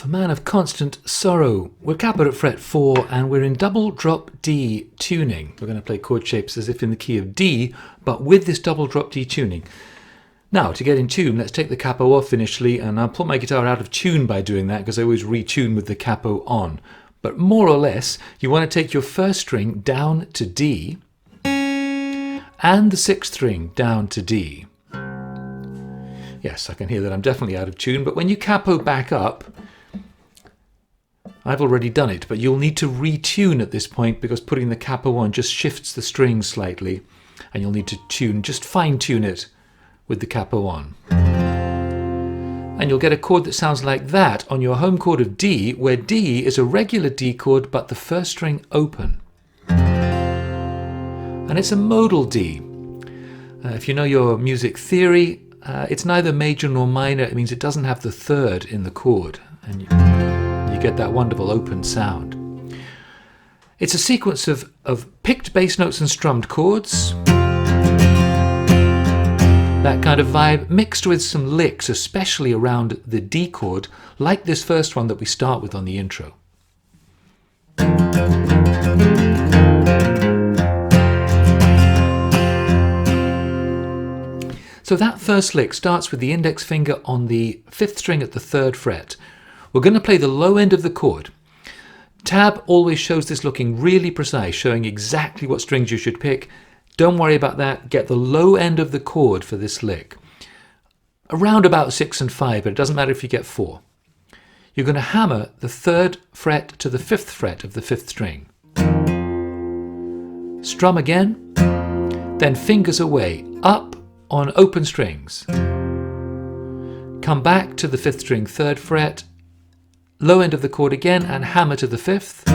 For Man of Constant Sorrow, we're capoed at fret 4 and we're in double drop D tuning. We're going to play chord shapes as if in the key of D, but with this double drop D tuning. Now, to get in tune, let's take the capo off initially, and I'll pull my guitar out of tune by doing that because I always retune with the capo on. But more or less, you want to take your first string down to D and the sixth string down to D. Yes, I can hear that I'm definitely out of tune, but when you capo back up, I've already done it, but you'll need to retune at this point because putting the capo on just shifts the strings slightly, and you'll need to tune, just fine-tune it with the capo on. And you'll get a chord that sounds like that on your home chord of D, where D is a regular D chord, but the first string open. And it's a modal D. If you know your music theory, it's neither major nor minor. It means it doesn't have the third in the chord. And you get that wonderful open sound. It's a sequence of picked bass notes and strummed chords. That kind of vibe mixed with some licks, especially around the D chord, like this first one that we start with on the intro. So that first lick starts with the index finger on the 5th string at the 3rd fret. We're going to play the low end of the chord. Tab always shows this looking really precise, showing exactly what strings you should pick. Don't worry about that. Get the low end of the chord for this lick. Around about 6 and 5, but it doesn't matter if you get 4. You're going to hammer the 3rd fret to the 5th fret of the 5th string. Strum again, then fingers away, up on open strings. Come back to the 5th string, 3rd fret, low end of the chord again, and hammer to the 5th.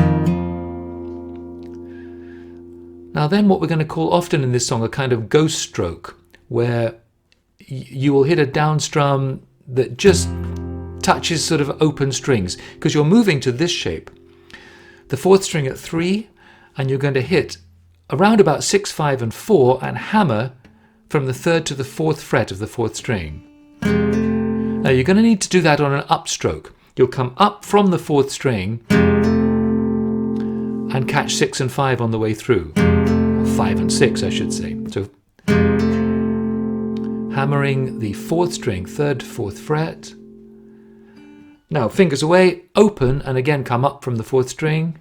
Now then, what we're going to call often in this song a kind of ghost stroke, where you will hit a down strum that just touches sort of open strings, because you're moving to this shape. The fourth string at 3, and you're going to hit around about 6, 5 and 4 and hammer from the 3rd to the 4th fret of the 4th string. Now you're going to need to do that on an upstroke. You'll come up from the 4th string and catch 6 and 5 on the way through. Or 5 and 6 I should say. So hammering the 4th string, 3rd to 4th fret. Now fingers away, open, and again come up from the 4th string.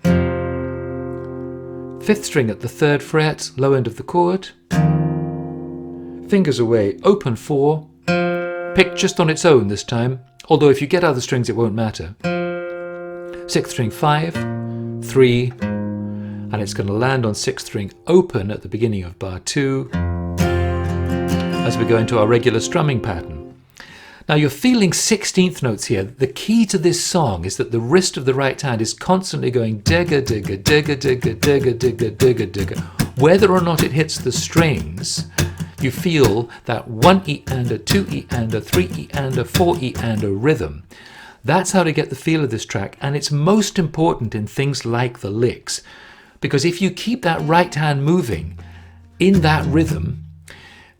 5th string at the 3rd fret, low end of the chord. Fingers away, open 4. Pick just on its own this time, although if you get other strings it won't matter. 6th string 5, 3, and it's going to land on 6th string open at the beginning of bar 2 as we go into our regular strumming pattern. Now you're feeling 16th notes here. The key to this song is that the wrist of the right hand is constantly going digga digga digga digga digga digga digga digga. Whether or not it hits the strings, you feel that 1 E and a 2 E and a 3 E and a 4 E and a rhythm. That's how to get the feel of this track, and it's most important in things like the licks, because if you keep that right hand moving in that rhythm,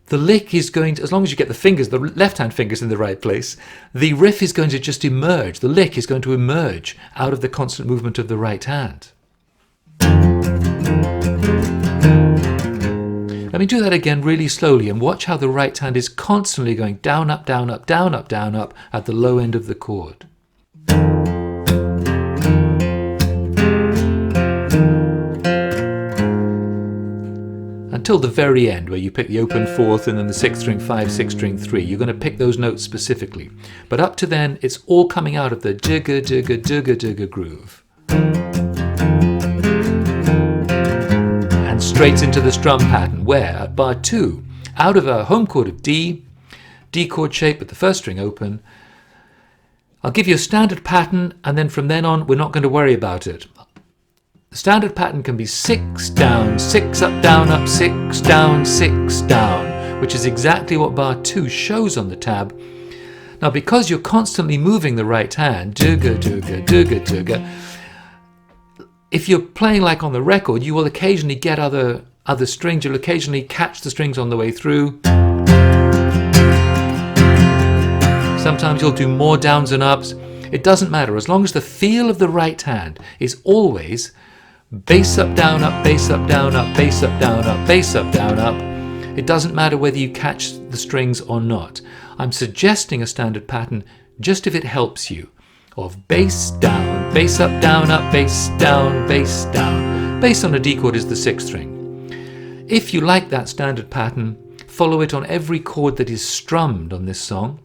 the lick is going to, as long as you get the fingers, the left hand fingers in the right place, the riff is going to just emerge. The lick is going to emerge out of the constant movement of the right hand. Let me do that again really slowly and watch how the right hand is constantly going down, up, down, up, down, up, down, up at the low end of the chord. Until the very end, where you pick the open 4th and then the 6th string 5, 6th string 3. You're going to pick those notes specifically. But up to then, it's all coming out of the jigga, jigga, jigga, jigga groove. And straight into the strum pattern, where at bar 2, out of a home chord of D, D chord shape with the 1st string open, I'll give you a standard pattern, and then from then on, we're not going to worry about it. The standard pattern can be 6 down, 6 up, 6 down, 6 down, which is exactly what bar 2 shows on the tab. Now, because you're constantly moving the right hand, jugga, jugga, jugga, jugga, if you're playing like on the record, you will occasionally get other strings. You'll occasionally catch the strings on the way through. Sometimes you'll do more downs and ups. It doesn't matter, as long as the feel of the right hand is always bass up, down, up, bass up, down, up, bass up, down, up, bass up, down, up. It doesn't matter whether you catch the strings or not. I'm suggesting a standard pattern just if it helps you, of bass down, bass up, down, up, bass down, bass down. Bass on a D chord is the 6th string. If you like that standard pattern, follow it on every chord that is strummed on this song,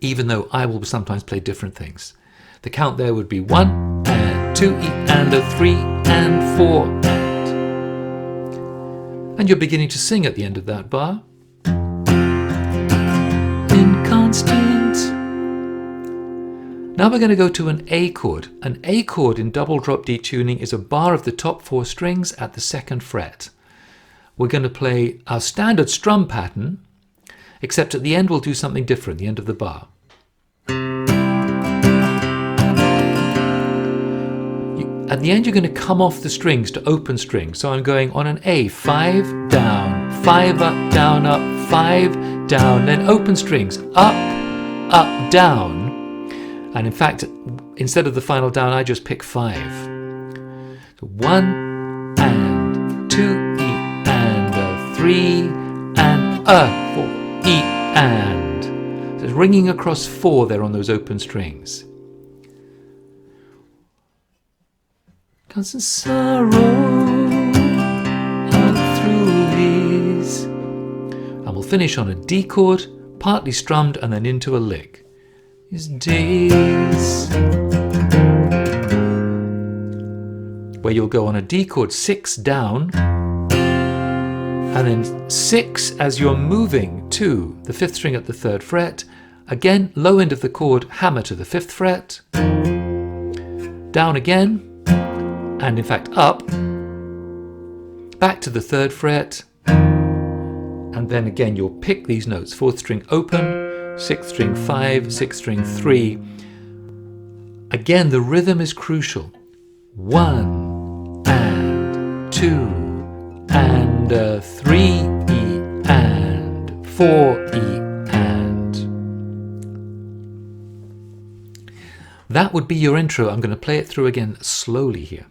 even though I will sometimes play different things. The count there would be 1 and 2 E and a 3 and 4 and you're beginning to sing at the end of that bar. Inconstant. Now we're going to go to an A chord. An A chord in double drop D tuning is a bar of the top 4 strings at the 2nd fret. We're going to play our standard strum pattern, except at the end we'll do something different, the end of the bar. At the end you're going to come off the strings to open strings. So I'm going on an A, 5 down, 5 up, down, up, 5 down, then open strings, up, up, down. And in fact, instead of the final down, I just pick 5. So 1 and 2 E and a 3 and a 4 E and. So it's ringing across 4 there on those open strings. Constant sorrow all through these. And we'll finish on a D chord, partly strummed and then into a lick. These days. Where you'll go on a D chord, 6 down, and then 6 as you're moving to the 5th string at the 3rd fret. Again, low end of the chord, hammer to the 5th fret. Down again. And in fact up, back to the 3rd fret, and then again you'll pick these notes, 4th string open, 6th string 5, 6th string 3. Again, the rhythm is crucial. 1 and 2 and 3 E and 4 E and. That would be your intro. I'm going to play it through again slowly here.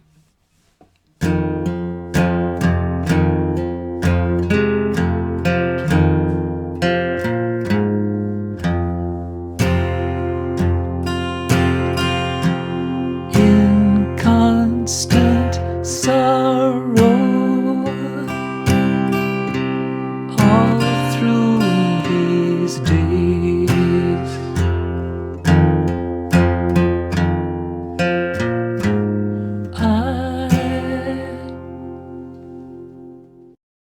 In constant sorrow,